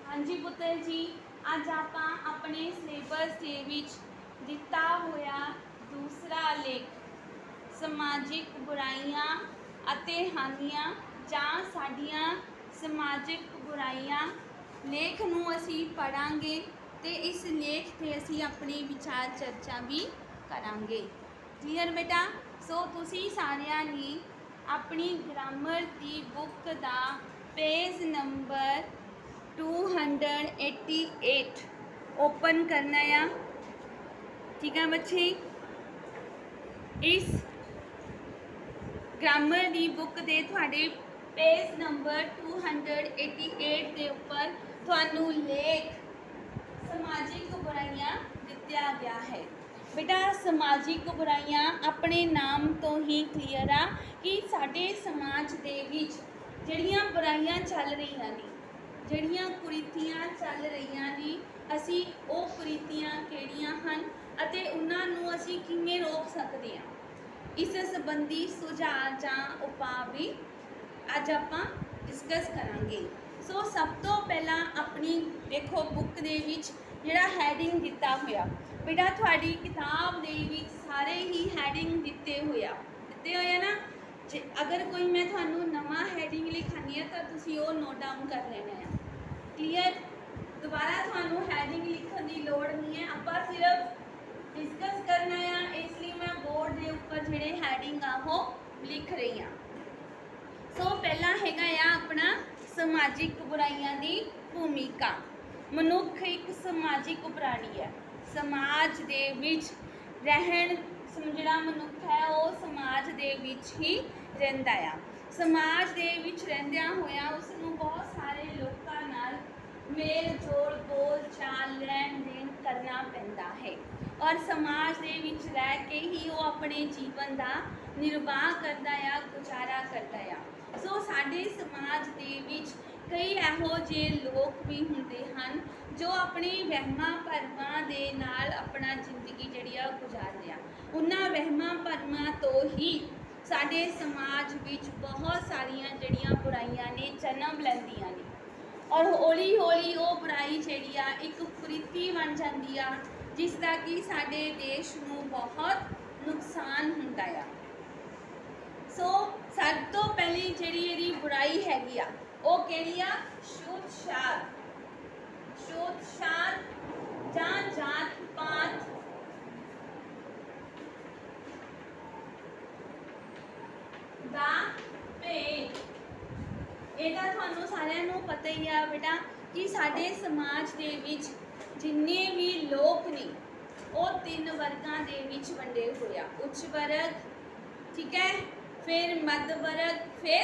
हाँ जी पुत्र जी, अज आप अपने सिलेबस के विच दिता होया दूसरा लेख समाजिक बुराइयां अते हानियां जां साडियां समाजिक बुराइयां लेख नूं असीं पढ़ांगे ते इस लेख ते असीं अपनी विचार चर्चा भी करांगे। क्लीयर बेटा? सो तुसीं सारियां ने अपनी ग्रामर की बुक दा पेज नंबर 288 ओपन करना है। ठीक है बच्चे, इस ग्रामर की बुक के थोड़े पेज नंबर 288 के उपर थानू लेख समाजिक बुराइयां दिता गया है। बेटा समाजिक बुराइयां अपने नाम तो ही क्लीयर आ कि साडे समाज दे विच जिहड़ियां बुराइयां चल रही ने, जिहड़ियां कुरीतियां चल रही ने, असी वो कुरीतियां किहड़ियां हन अते उन्हां नूं असी किवें रोक सकते हैं, इस संबंधी सुझाव जां उपाय भी अज आपां डिस्कस करांगे। सो सब तो पहला अपनी देखो बुक दे विच जिहड़ा हैडिंग दिता होया, बेटा तुहाडी किताब दे विच सारे ही हैडिंग दिते होया ना। जे अगर कोई मैं थानू नवा हैडिंग लिखानी है तो तुसी वो नोट डाउन कर लेना है। क्लीयर? दोबारा थानू हैडिंग लिखने की लोड़ नहीं है, आपां सिर्फ डिस्कस करना है, इसलिए मैं बोर्ड के ऊपर जिहड़े हैडिंग आ वो लिख रही हाँ। सो पहला हैगा आ अपना समाजिक बुराइयां की भूमिका। मनुख एक समाजिक प्राणी है, समाज दे विच रहन जिहड़ा मनुख है वो समाज दे विच ही रहिंदा आ। समाज दे विच रहिंदियां होया उसनूं बहुत सारे लोकां नाल मेल जोल बोल चाल लैन देन करना पैंदा है और समाज दे विच रह के ही वो अपने जीवन का निर्वाह करता है, गुजारा करता है। सो साडे समाज दे विच कई इहो जे लोग भी हुंदे हन जो अपने वहमां भरमां दे नाल अपना जिंदगी जिहड़ी आ गुजारदे आ। उन्हां वहमां भरमां तो ही साडे समाज विच बहुत सारियां जिहड़ियां बुराइयां ने जन्म लैंदियां ने और हौली हौली वो बुराई जिहड़ी आ एक कुरीति बन जाती आ जिसका कि साडे देश नूं बहुत नुकसान हुंदा आ। सो सब तो पहली जिहड़ी इहदी बुराई हैगी आ वो किहड़ी आ? छूत छात जां जात पात दा भेद। इहदा तुहानूं सारिआं नूं पता ही आ बेटा कि साडे समाज दे विच जिन्ने भी लोग ने वो 3 वर्गां दे विच वंडे होए आ। उच्च वर्ग, ठीक है, फिर मध्य वर्ग, फिर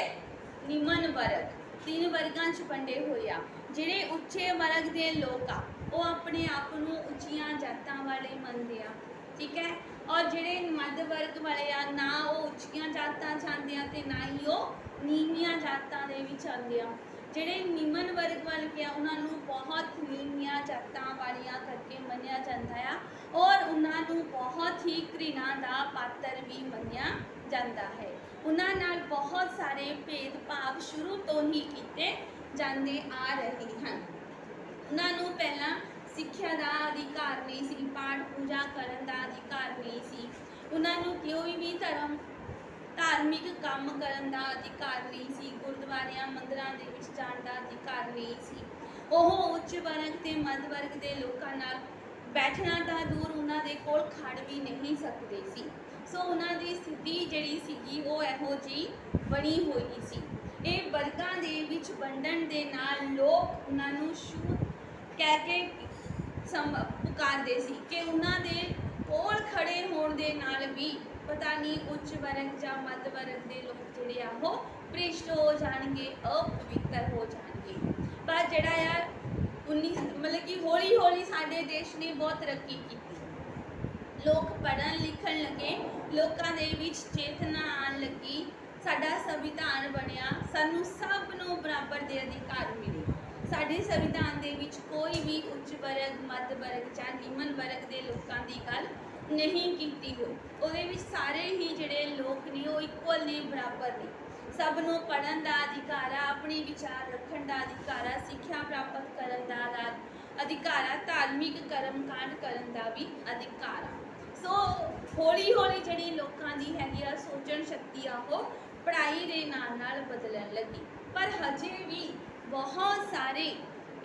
निम्न वर्ग। 3 वर्गां च वंडे होए आ। जिहड़े उच्चे वर्ग के लोग आ वो अपने आप नूं उच्चियां जातां वाले मनदे आ, ठीक है, और जिहड़े मध्य वर्ग वाले आ ना वो उच्चियां जातां चाहते हैं तो ना ही वो नीवियां जातां दे विच आंदे आ। जिहड़े निम्न वर्ग वाले आ उन्होंने बहुत नीवियां जातां वालियां करके मन्निया जाता है और उन्होंने बहुत ही घृणा का पात्र भी मन्निया जाता है। उन्होंने नाल बहुत सारे भेदभाव शुरू तो ही किए जाते आ रहे हैं। उन्होंने पहला सिक्ख्या का अधिकार नहीं सी, पाठ पूजा करने का अधिकार नहीं सी, उन्होंने कोई भी धार्मिक काम करने का अधिकार नहीं सी, गुरुद्वारियां मंदिरों के विच जाण का अधिकार नहीं सी। वह उच्च वर्ग के मध्य वर्ग के लोगों नाल बैठना तो दूर उन्होंने कोल खड़ भी नहीं सकते सी। सो उन्होंने स्थिति जिहड़ी सीगी वो इहो जी बनी हुई सी। ये वर्गां दे विच वंडण दे नाल लोग उन्होंने छूत कह के पुकारते सी कि उन्होंने कोल खड़े होने दे नाल भी पता नहीं उच्च वर्ग या मध्य वर्ग के लोग जिहड़े आ वो भ्रिष्ट हो जाएंगे, अपवित्र हो जाएंगे। पर जिहड़ा यार 19 मतलब कि हौली हौली साडे देश ने बहुत तरक्की की, लोग पढ़न लिखन लगे, लोगों के विच चेतना आन लगी, साडा संविधान बनिया, सानू सब नूं बराबर के अधिकार मिले। साडे संविधान दे विच कोई भी उच्च वर्ग मध्य वर्ग या निम्न वर्ग के लोगों की गल नहीं की हुई। उहदे विच सारे ही जिहड़े लोग ने वो इक्वल ने, बराबर ने। सब नूं पढ़न दा अधिकार आ, अपने विचार रखण दा अधिकार आ, सिक्ख्या प्राप्त करन दा अधिकार आ, धार्मिक कर्मकांड करन दा भी अधिकार आ। सो हौली हौली जिहड़ी लोकां दी हैगी आ सोचण शक्ति आ वो पढ़ाई दे नाल बदलण लगी, पर हजे भी बहुत सारे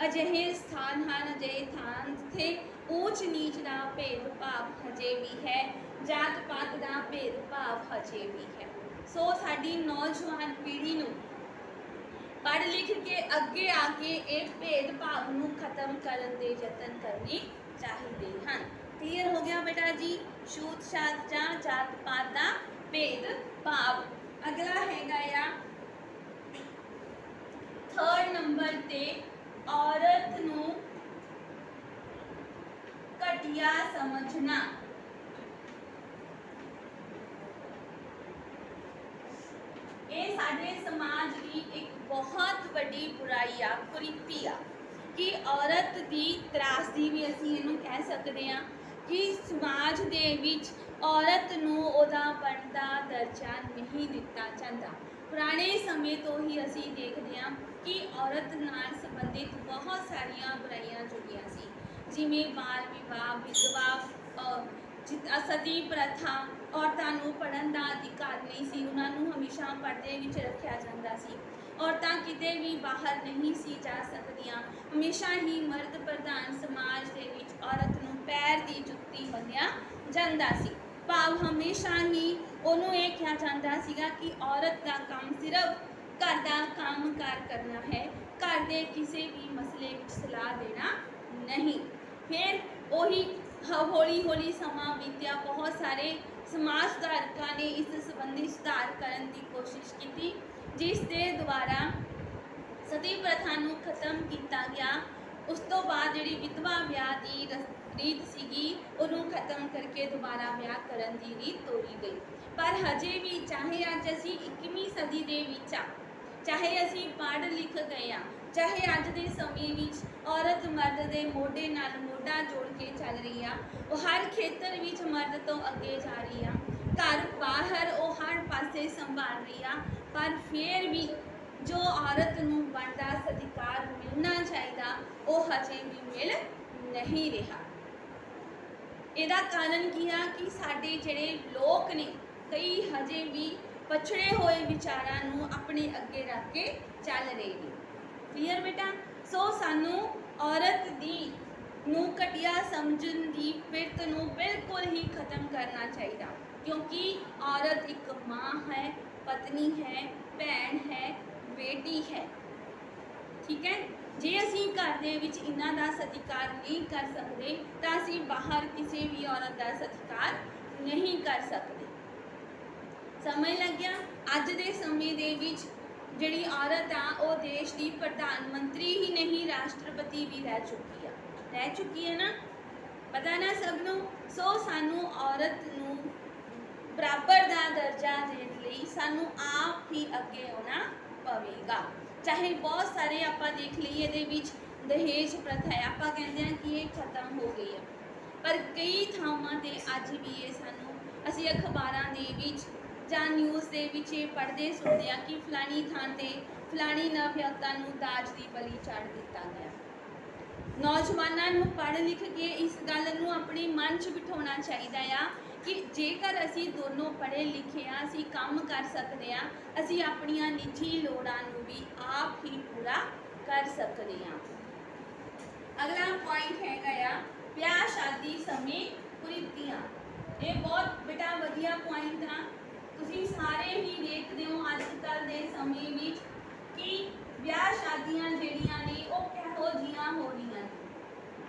अजिहे स्थान हैं, अजिहे थान थे ऊच नीच का भेदभाव हजे भी है, जात पात का भेदभाव हजे भी है। सो साडी नौजवान पीढ़ी नूं पढ़ लिख के अगे आके एक भेदभाव नूं खत्म करन दे यतन करने चाहिए हैं। क्लीयर हो गया बेटा जी? छूत छात जात पात का भेदभाव। अगला हैगा या 3rd नंबर ते औरत नूं घटिया समझना। ये साडे समाज की एक बहुत बड़ी बुराई आ, कुरीति आ कि औरत की त्रासदी भी असीं इहनूं कह सकते हैं कि समाज दे विच औरत नूं ओहदा बनदा दर्जा नहीं दिता जाता। पुराने समय तो ही असी देखते हैं कि औरत नाल संबंधित बहुत सारिया बुराइयां जुड़ियां सी, जिवें बाल विवाह, विधवा, सती प्रथा, औरतां नूं पढ़न दा अधिकार नहीं सी, उन्हां नूं हमेशा पर्दे विच रखिया जांदा सी। औरतां किते भी बाहर नहीं सी जा सकदियां, हमेशा ही मर्द प्रधान समाज दे विच औरत नूं पैर दी जुत्ती मन्निया जांदा सी। भाव हमेशा ही उन्होंने यह कहा जाता सीगा कि औरत का काम सिर्फ घर का काम कार करना है, घर के किसी भी मसले में सलाह देना नहीं। फिर वही हौली हौली समा बीत्या, बहुत सारे समाज सुधारकों ने इस संबंधी सुधार करने की कोशिश की, जिस दे द्वारा सती प्रथा नूं खत्म किया गया। उस तो बाद जिहड़ी विधवा ब्याह की रीत सीगी उन्हों खत्म करके दोबारा ब्याह करन दी रीत तोड़ी गई। पर हजे भी चाहे अज असी 21वीं सदी दे विच आ, चाहे असी पढ़ लिख गए आ, चाहे अज दे समय विच औरत मर्द दे मोढे नाल मोढा जोड़ के चल रही आ, वो हर खेतर विच मर्द तो अगे जा रही आ, घर बाहर वो हर पासे संभाल रही आ, पर फिर भी जो औरत नूं बनदा सत्कार मिलना चाहिए वो हजे भी मिल नहीं रहा। इहदा कारण की है कि साडे जिहड़े लोग ने कई हजे भी पछड़े हुए विचारां नूं अपने अगे रख के चल रहे हैं। क्लीयर बेटा? सो सानू औरत दी नूं घटिया समझण दी फिरत नूं बिल्कुल ही खत्म करना चाहिए, क्योंकि औरत एक माँ है, पत्नी है, भैन है, बेटी है। ठीक है? जे असी घर दे विच इन्हां दा सत्कार नहीं कर सकते तो असी बाहर किसी भी औरत का सत्कार नहीं कर सकते। समझ लग गया? अज दे समय दे विच जिहड़ी औरत आ वो देश की प्रधानमंत्री ही नहीं, राष्ट्रपति भी रह चुकी है ना, पता ना सबनों। सो सानू औरत नूं बराबर का दर्जा देने लई सानू आप ही अगे आना पवेगा। चाहे बहुत सारे आप देख लीए दे विच दहेज प्रथा है, आप कहते हैं कि ये खत्म हो गई है, पर कई थावां ते अज भी ये सानू असी अखबारां दे विच जां न्यूज़ दे विच पढ़ते सुनते हैं कि फलानी थां ते फलानी नवविआहता नूं दाज की बलि चढ़ दिता गया। नौजवानों नूं पढ़ लिख के इस गल नूं अपने मन च बिठाउणा चाहिए आ कि जेकर असी दोनों पढ़े लिखे हाँ, असी काम कर सकते हैं, असी अपनिया निजी लोड़ां नूं भी आप ही पूरा कर सकते हैं। अगला पॉइंट है ब्याह शादी समय कुरीतियां। ये बहुत बेटा वधिया पॉइंट आ, तुसीं सारे ही देखते हो अजकल के समय में कि ब्याह शादियां जिहड़ियां ने वो किहो जिहियां हो रही हैं,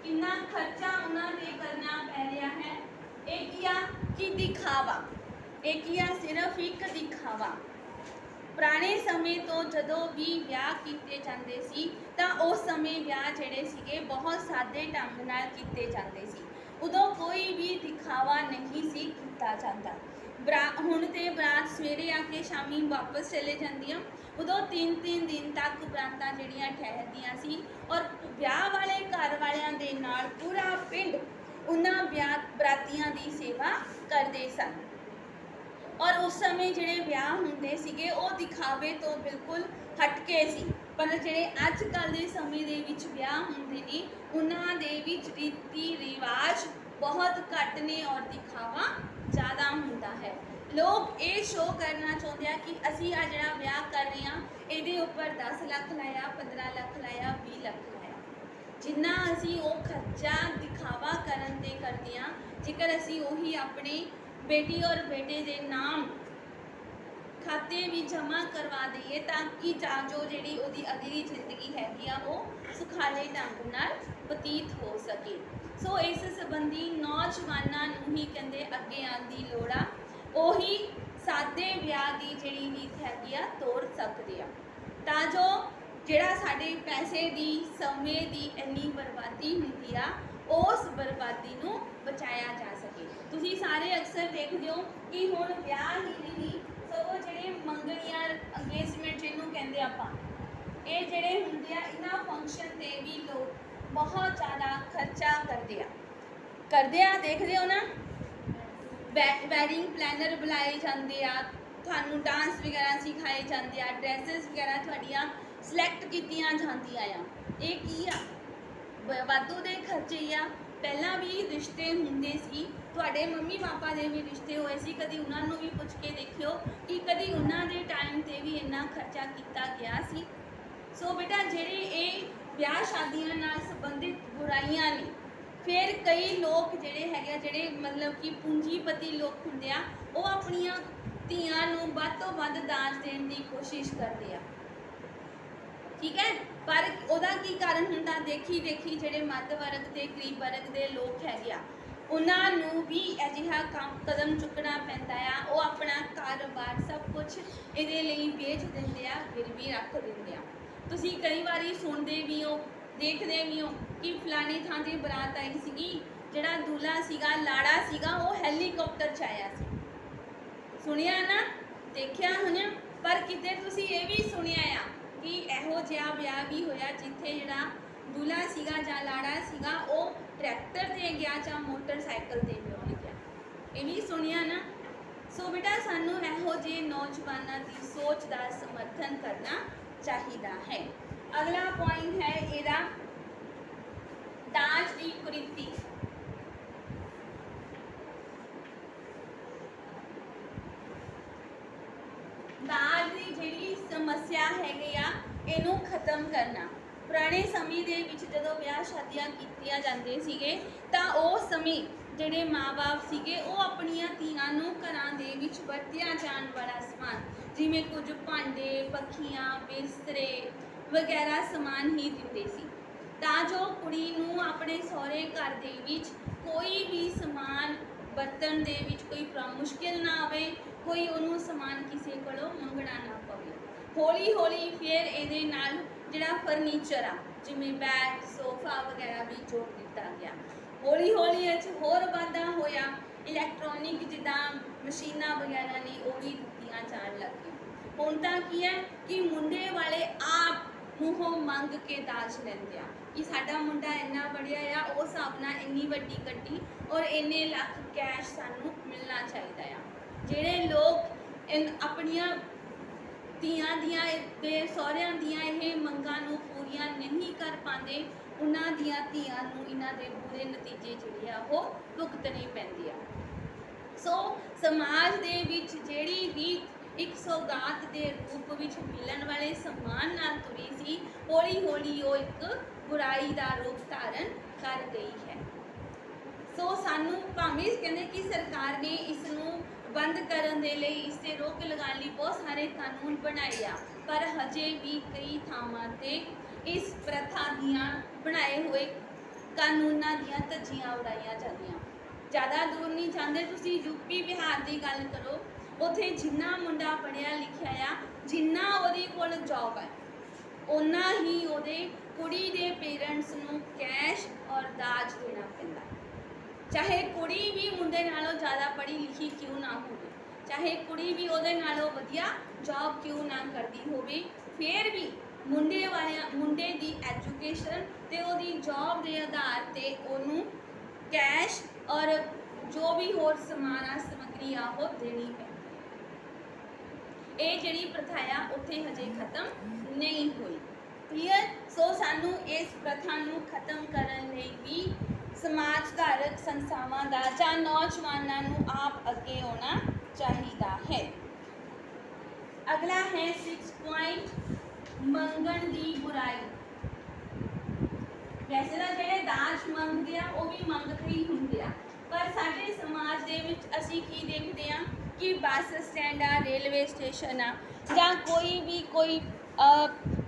कितना खर्चा उन्होंने करना पै रहा है। एक या कि दिखावा, एक या सिर्फ एक दिखावा। पुराने समय तो जदों भी ब्याह किए जाते सी तां उस समय ब्याह जिहड़े सीगे बहुत सादे ढंग नाल कीते जाते सी, उदों कोई भी दिखावा नहीं सी कीता जाता। हुण ते बरात सवेरे आके शामी वापस चले जांदियां, उदों 3-3 दिन तक बरातां जिहड़ियां ठहरदियां सी और ब्याह वाले घर वालियां दे नाल पूरा पिंड उन्हां बरातियां की सेवा करते सन। और उस समय ਜਿਹੜੇ ਵਿਆਹ ਹੁੰਦੇ ਸੀਗੇ ਉਹ ਦਿਖਾਵੇ ਤੋਂ ਬਿਲਕੁਲ ਹਟਕੇ ਸੀ। पर ਜਿਹੜੇ ਅੱਜ ਕੱਲ੍ਹ ਦੇ ਸਮੇਂ ਦੇ ਵਿੱਚ ਵਿਆਹ ਹੁੰਦੇ ਨੇ ਉਹਨਾਂ ਦੇ ਵਿੱਚ ਰੀਤੀ ਰਿਵਾਜ बहुत घट ने और दिखावा ज़्यादा होंदा है। लोग ये शो करना चाहते हैं कि असी आ जड़ा ब्याह कर रहे हैं ये उपर 10 लाख लाया, 15 लाख लाया, 20 लाख लाया, जिन्ना असी वो खर्चा दिखावा करन ते करते हैं। जेकर असी उही अपने बेटी और बेटे दे नाम खाते भी जमा करवा दईए ताकि जो जी अगली जिंदगी हैगी वो सुखाले ढंग नाल बतीत हो सके। सो इस संबंधी नौजवानों ही कहते अगे आने की लोड़ आ उही सादे ब्याह की जी रीत हैगी तोड़ सकते हैं तां जो जिहड़ा साडे पैसे की समय की इन्नी बर्बादी हुंदी आ उस बर्बादी नूं बचाया जा सके। तुसीं सारे अक्सर देखते हो कि हुण ब्याह ही नहीं सगों जिहड़े मंगणियां अंगेजमेंट जिन्हों कहते आपां ये जिहड़े हुंदे आ इन्हां फंक्शन ते भी लोग बहुत ज़्यादा खर्चा करते हैं। देखते हो ना वैडिंग प्लैनर बुलाए जाते हैं, थानू डांस वगैरह सिखाए जाते हैं, ड्रैसेस वगैरह थोड़ियाँ सिलैक्ट कीतियां जांदियां आ। ये की आ वाधू दे खर्चे आ। पहला भी रिश्ते हुंदे सी, तुहाडे मम्मी पापा दे भी रिश्ते होए सी, कदी उन्हां नूं भी पुछ के देखियो कि कदी उन्हां दे टाइम ते भी इन्ना खर्चा किया गया सी। सो बेटा जिहड़े ये ब्याह शादियों नाल संबंधित बुराइयां ने फिर कई लोग जिहड़े हैगे जिहड़े मतलब कि पूंजीपति लोग हुंदे आ वो अपनियां धीआं नूं वध तों वध दाज देण दी कोशिश करदे आ। ठीक है, पर उहदा की कारण हुंदा देखी देखी जिहड़े मध्य वर्ग ते गरीब वर्ग दे लोग हैगे आ उन्हां नूं भी अजिहा कदम चुकना पैंदा आ। वो अपना कारोबार सब कुछ इहदे लई बेच दिंदे आ, गिरवी रख दिंदे आ। तुसी कई बारी सुनते भी हो देखते भी हो कि फलानी थां ते बरात आई सीगी, जिहड़ा दूल्हा सीगा लाड़ा सीगा वो हैलीकॉप्टर च आया सी। सुनिया ना, देखिया होना, पर किते तुसी ये भी सुनिया आ कि इहो जिहा ब्याह भी होया जिथे जिहड़ा दूल्हा सीगा जां लाड़ा सीगा वो ट्रैक्टर ते गया जां मोटरसाइकिल ते गया, ये भी सुनिया ना। सो बेटा सानू इहो जिहे नौजवानों की सोच का समर्थन करना चाहिए है। अगला पॉइंट है इहदा दाज की कुरीति। दाज की जिहड़ी समस्या हैगी आ इहनूं खत्म करना। पुराने समय दे विच जदों ब्याह शादियां कीतियां जांदे सीगे तां उस समय जिहड़े माँ बाप सीगे वो अपनियां धीआं नूं घरां दे विच वरतिया जाण वाला समान जिवें कुछ भांडे पखियां बिस्तरे वगैरह समान ही दिंदे सी तां जो कुड़ी नूं अपने सहुरे घर दे विच कोई भी समान बरतन दे विच कोई मुश्किल ना आवे, कोई उन्होंने समान किसी को मंगना ना पवे। हौली हौली फिर ये नाल जिहड़ा फर्नीचर आ जिवें बैग सोफा वगैरह भी जोड़ दिता गया। हौली हौली होर वाधा होया, इलैक्ट्रॉनिक जिद्दां मशीनां वगैरह ने वो भी दित्तियां जाण लग गई। हुण तां की है कि मुंडे वाले आप मूहों मंग के दाज लैंदे आ कि साडा मुंडा इन्ना बढ़िया आ, उस हिसाब नाल इन्नी वड्डी गड्डी और इन्ने लख कैश सानू मिलना चाहिए आ। जिहड़े लोग अपनियां धीआं दियां ते सहुरियां दियां ये मंगां नूं पूरियां नहीं कर पाते उन्हां दियां धीआं नूं इन्हां दे बुरे नतीजे जिहड़े आ वो भुगतने पैंदे आ। सो समाज दे विच जिहड़ी रीत एक सौगात के रूप में मिलन वाले सम्मान नाल तुरी सी हौली हौली वो एक बुराई का रूप धारण कर गई है। सो सानू भावें कहते कि सरकार ने इसनूं बंद करने दे लई इस ते रोक लगाने लई बहुत सारे कानून बनाए आ, पर हजे भी कई थावां ते इस प्रथा दियां बनाए हुए कानूनां दियां धज्जियां उड़ाईयां जांदियां। ज़्यादा दूर नहीं जाते, तुसीं यूपी बिहार की गल करो, उत्थे जिन्ना मुंडा पढ़िया लिखिया आ जिन्ना उहदे कोल जॉब है उन्ना ही उहदे कुड़ी दे पेरेंट्स नूं कैश और दाज देना पैंदा। चाहे कुड़ी भी मुंडे नालों ज़्यादा पढ़ी लिखी क्यों ना हो, चाहे कुड़ी भी उहदे नालों वधिया जॉब क्यों ना करती होवे, फिर भी मुंडे की एजुकेशन ते उहदी जॉब के आधार ते उहनूं कैश और जो भी होर समान आ समग्री आ वो देनी पैंदी। ये जिहड़ी प्रथा आ उत्थे हजे खत्म नहीं हुई। क्लीयर। सो सानू इस प्रथा नू खत्म करन लई भी समाजधारक संस्थावां दा जां नौजवानां नू आप अगे आउणा चाहिदा है। अगला है 6 पॉइंट मंगण दी बुराई। वैसे तो जिहड़े दाज मंगदे आ वो भी मंगते ही हुंदे आ, पर साडे समाज दे विच असीं की देखदे आ कि बस स्टैंड आ, रेलवे स्टेशन आ जां कोई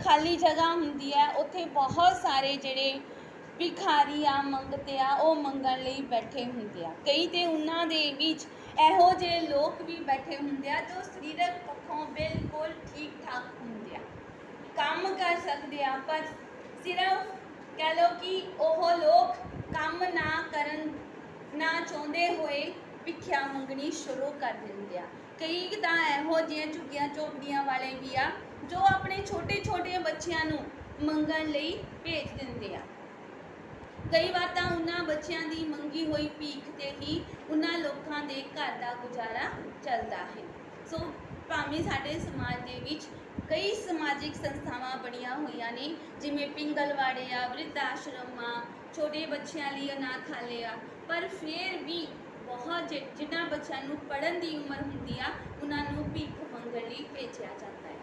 खाली जगह हुंदी है, उत्थे बहुत सारे जिहड़े भिखारी आ मंगते आ वो मंगण लई बैठे हुंदे आ। कई तो उन्हां दे विच इहो जिहे लोग भी बैठे हुंदे आ जो सरीरक पक्षों बिल्कुल ठीक ठाक हुंदे आ, काम कर सकते आ, पर सिर्फ कह लो कि वो लोग काम ना करन ना चाहते हुए भिख्या मंगनी शुरू कर देंगे आ। कई तो इहो जिहे झुग्गियां झोपड़ियां वाले भी आ जो अपने छोटे छोटे बच्चों नू मंगण लई भेज देंगे आ। कई बार तो उन्होंने बच्चों की मंगी हुई भीख से ही उन्होंने लोगों के घर का गुजारा चलता है। सो भावें साडे समाज दे विच कई समाजिक संस्थावां बनिया हुई ने, जिमें पिंगलवाड़े आ, वृद्ध आश्रम आ, छोटे बच्चों लिए अनाथालय आ, पर फिर भी बहुत जिन्हां बच्चों नूं पढ़न की उम्र हुंदी आ उन्होंने भीख मंगण लई भेजिया जाता है।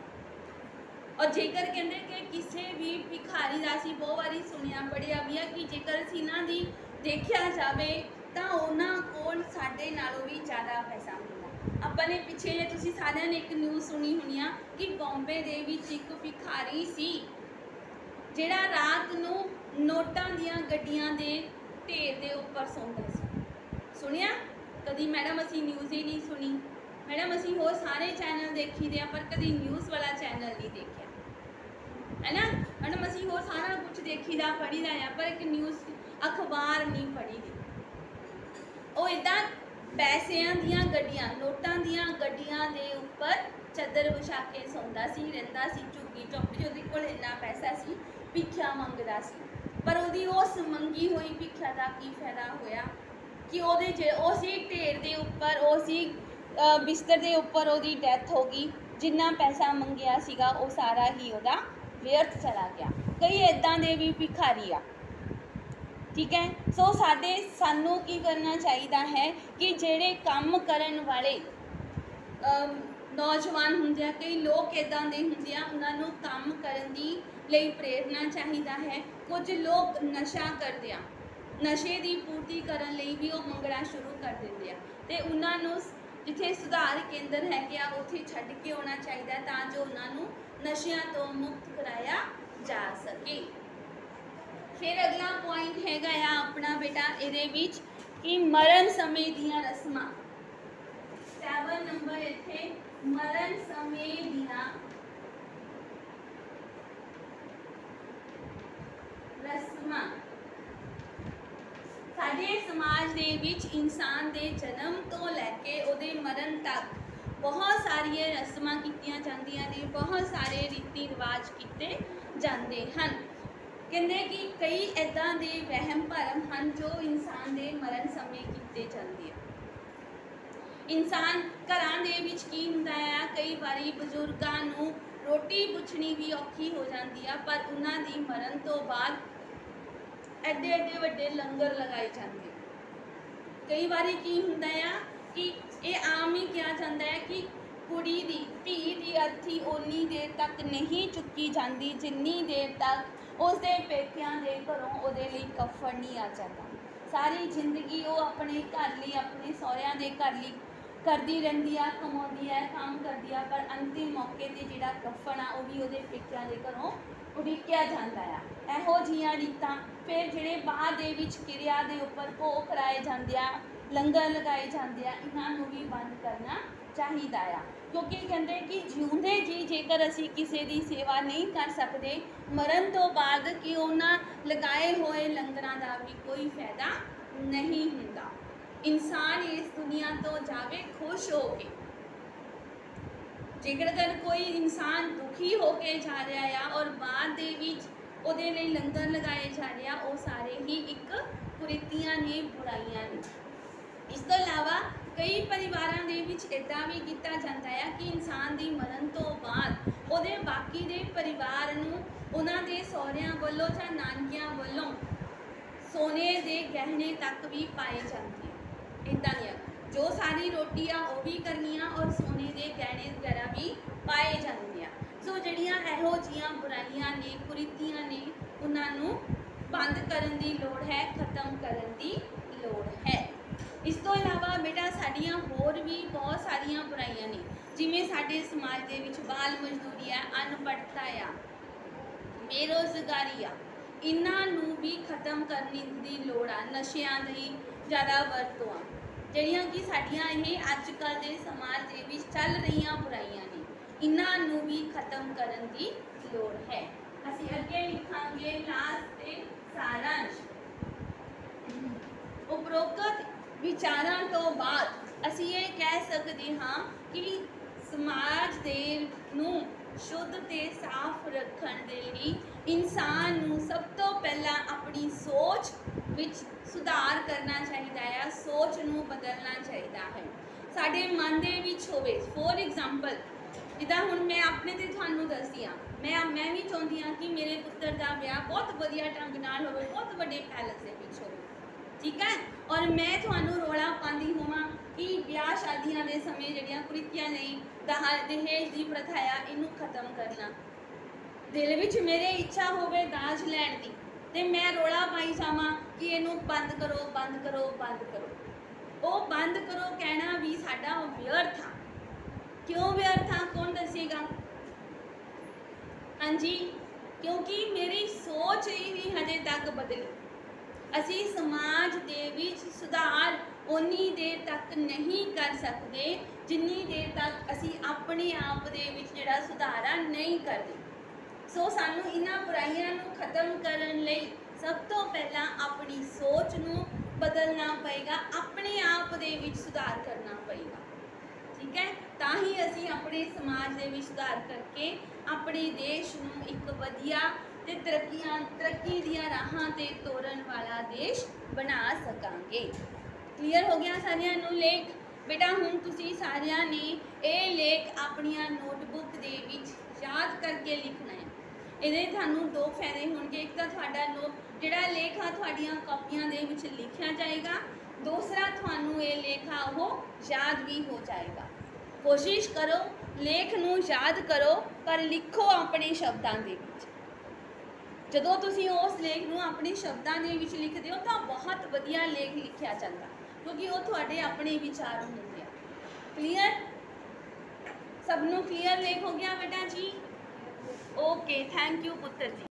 और जेकर कहते कि किसी भी भिखारी का असीं बहुत बारी सुनिया पढ़िया भी है कि जेकर असीं इन्हां दी देखिया जाए तो उन्हां कोल साडे नालों भी ज़्यादा पैसा हुंदा। आपां ने पिछे जे तुसीं सारिआं ने एक न्यूज़ सुनी होनी आ कि बॉम्बे दे विच एक भिखारी सी जिहड़ा रात नूं नोटां दीआं गड्डियां दे ढेर दे उपर सौंदा सी। सुनिया कदी? मैडम असीं न्यूज़ ही नहीं सुनी। मैडम असीं होर सारे चैनल देखी दे पर कभी न्यूज़ वाला चैनल नहीं देखा है ना। मैडम असीं होर सारा कुछ देखी दा पढ़ी दा पर एक न्यूज़ अखबार नहीं पढ़ी दी। वो इदा पैसिਆਂ ਦੀਆਂ ਗੱਡੀਆਂ नोटां ਦੀਆਂ ਗੱਡੀਆਂ ਦੇ ਉੱਪਰ चादर विछा के सौंदा सी, रहिंदा सी झुग्गी झोपड़ी। ਉਹਦੇ ਕੋਲ ਇੰਨਾ पैसा सी, भिख्या मंगदा सी, पर ਉਹਦੀ उस मंगी हुई भिख्या का की फायदा होया कि ਉਹਦੇ उसी ढेर के उपर उसी बिस्तर के उपर ਉਹਦੀ डैथ हो गई। जिन्ना पैसा मंगिया सीगा वो सारा ही ਉਹਦਾ व्यर्थ चला गया। कई इदां दे भी भिखारी आ, ठीक है। सो सानू की करना चाहिए है कि जेड़े काम करन वाले नौजवान होंगे, कई लोग इदां दे होंगे उन्होंने काम करन दी लई प्रेरना चाहिए है। कुछ लोग नशा करते हैं, नशे की पूर्ति करन लई भी वो मंगना शुरू कर देंगे हैं, तो उन्होंने जिथे सुधार केंद्र है उत्थे छड्ड के आना चाहिए तां जो उन्होंने नशियां तो मुक्त कराया जा सके। फिर अगला पॉइंट हैगा आ अपना बेटा इहदे विच कि मरण समय दियां रस्मां। 7 नंबर इत्थे मरण समय दियां रस्मां। साडे समाज दे विच इंसान दे जन्म तो लैके उहदे मरण तक बहुत सारिया रस्मां कीतियां जांदियां ने, बहुत सारे रीति रिवाज किए जाते हैं। कहते कि कई इदां दे वहम भरम हैं जो इंसान के मरण समय किए जाते हैं। इंसान घरां दे विच की हुंदा है, कई बारी बजुर्गां नूं रोटी पुछनी भी औखी हो जाती है, पर उन्हां दी मरण तो बाद एडे एडे वड्डे लंगर लगाए जाते हैं। कई बारी की हुंदा है कि ये आम ही कहा जाता है कि कुड़ी दी धी दी अर्थी उन्नी देर तक नहीं चुकी जाती जिन्नी देर तक उसके पेकियां दे घरों उहदे लई कफन नहीं आ जाता। सारी जिंदगी वो अपने घर ली अपने सहुरियां दे घर ली करती रहिंदी आ, कमाउंदी है, काम करती है, पर अंतिम मौके ते जिहड़ा कफन आ वो भी उहदे पेकियां दे घरों उड़ीकिया जाता है। इहो जिहियां रीतां फिर जिहड़े बाद दे विच किरिया दे उपर भोग कराए जाते हैं, लंगर लगाए जाते हैं, इन्हों भी बंद करना चाहिए आ, क्योंकि कहते कि जिउंदे जी जेकर असी किसी की सेवा नहीं कर सकते, मरण तो बाद कि उन्होंने लगाए हुए लंगरां का भी कोई फायदा नहीं होता। इंसान इस दुनिया तो जावे खुश होके। जेकर अगर कोई इंसान दुखी होके जा रहा है और बाद दे विच उहदे लई लंगर लगाए जा रहे हैं, वो सारे ही एक कुरीतियां ने, बुराइयां ने। इस तो इलावा कई परिवारां दे विच इदां भी कीता जाता है कि इंसान दी मरण तो बाद उहदे बाकी दे परिवार नूं उन्हां दे सहुरियां वल्लों जां नानकियां वल्लों सोने दे गहने तक भी पाए जाते हैं। इदां दियां जो सारी रोटी आ वो भी करनी आ और सोने दे गहने वगैरह भी पाए जाते हैं। सो जड़ियां इहो जिहियां बुराइयां ने कुरीतियां ने उन्हां नूं बंद करन दी लोड़ है, खत्म करन दी लोड़ है। इस तो इलावा बेटा साड़ियां होर भी बहुत सारियां बुराइयां ने, जिवें साडे समाज दे विच बाल मजदूरी है, अनपढ़ता आ, बेरोजगारी आ, इन्हां नूं भी खत्म करने दी लोड़ आ। नशियां दी ज़्यादा वरतों आ जड़ियां कि साड़ियां इह अजकल दे समाज दे विच चल रहीआं बुराइयां ने, इन्हां नूं भी खत्म करन दी लोड़ है। असीं अगे लिखांगे लास्ट ते सारांश। उपरोक्त विचारां तो बाद असीं ये कह सकते हाँ कि समाज दे नूं शुद्ध ते साफ रखण दे लई इंसान नूं सब तो पहला अपनी सोच विच सुधार करना चाहिदा है, सोच नूं बदलना चाहिदा है। साडे मन दे विच होवे, फॉर एग्जाम्पल जिद्दां हुण मैं अपने ते तुहानूं दसदी हाँ, मैं भी चाहुंदी हाँ कि मेरे पुत्तर दा ब्याह बहुत वधिया ढंग नाल होवे, बहुत वड्डे पैलेस दे विच होवे, ठीक है। और मैं तुहानूं रौला पांदी होवां कि ब्याह शादियां दे समय जड़ियां कुरीतियां नहीं, दहेज की प्रथा आ, इनू खत्म करना। दिल विच मेरे इच्छा होवे दाज लैण दी ते मैं रौला पाई जावां कि इनू बंद करो बंद करो बंद करो। वो बंद करो कहना भी साडा व्यर्थ आ। क्यों व्यर्थ आ, कौन दसेगा? हाँ जी, क्योंकि मेरी सोच ही नहीं हजे तक बदली। असी समाज दे विच सुधार उन्नी देर तक नहीं कर सकते जिन्नी देर तक असी अपने आप दे विच जिहड़ा सुधार आ नहीं करते। सो सानू इन्हां बुराइयां नूं खत्म करन लई सब तो पहला अपनी सोच नूं बदलना पएगा, अपने आप दे विच सुधार करना पएगा, ठीक है। तां ही असी अपने समाज दे विच सुधार करके अपने देश नूं एक वधिया ते तरक्की दियां राहां ते तोरन वाला देश बना सकांगे। क्लीयर हो गया सारियां नूं लेख? बेटा हुण तुसीं सारियां ने ये लेख अपनियां नोटबुक दे विच याद करके लिखना है। इहदे तुहानूं दो फायदे होणगे, एक तां तुहाडा जिहड़ा लेख आ तुहाडीआं कापियां दे विच लिखिया जाएगा, दूसरा तुहानूं ये लेख आ ओह याद भी हो जाएगा। कोशिश करो लेख नूं याद करो पर लिखो अपने शब्दां दे विच। जदों तुसीं उस लेख नूं अपने शब्दां दे विच लिखदे हो तां बहुत वधिया लेख लिखिया जांदा, क्योंकि वो तुहाडे अपने विचार होंदे आ। क्लीयर? सबनों क्लीयर लेख हो गया बेटा जी? ओके, थैंक यू पुत्र जी।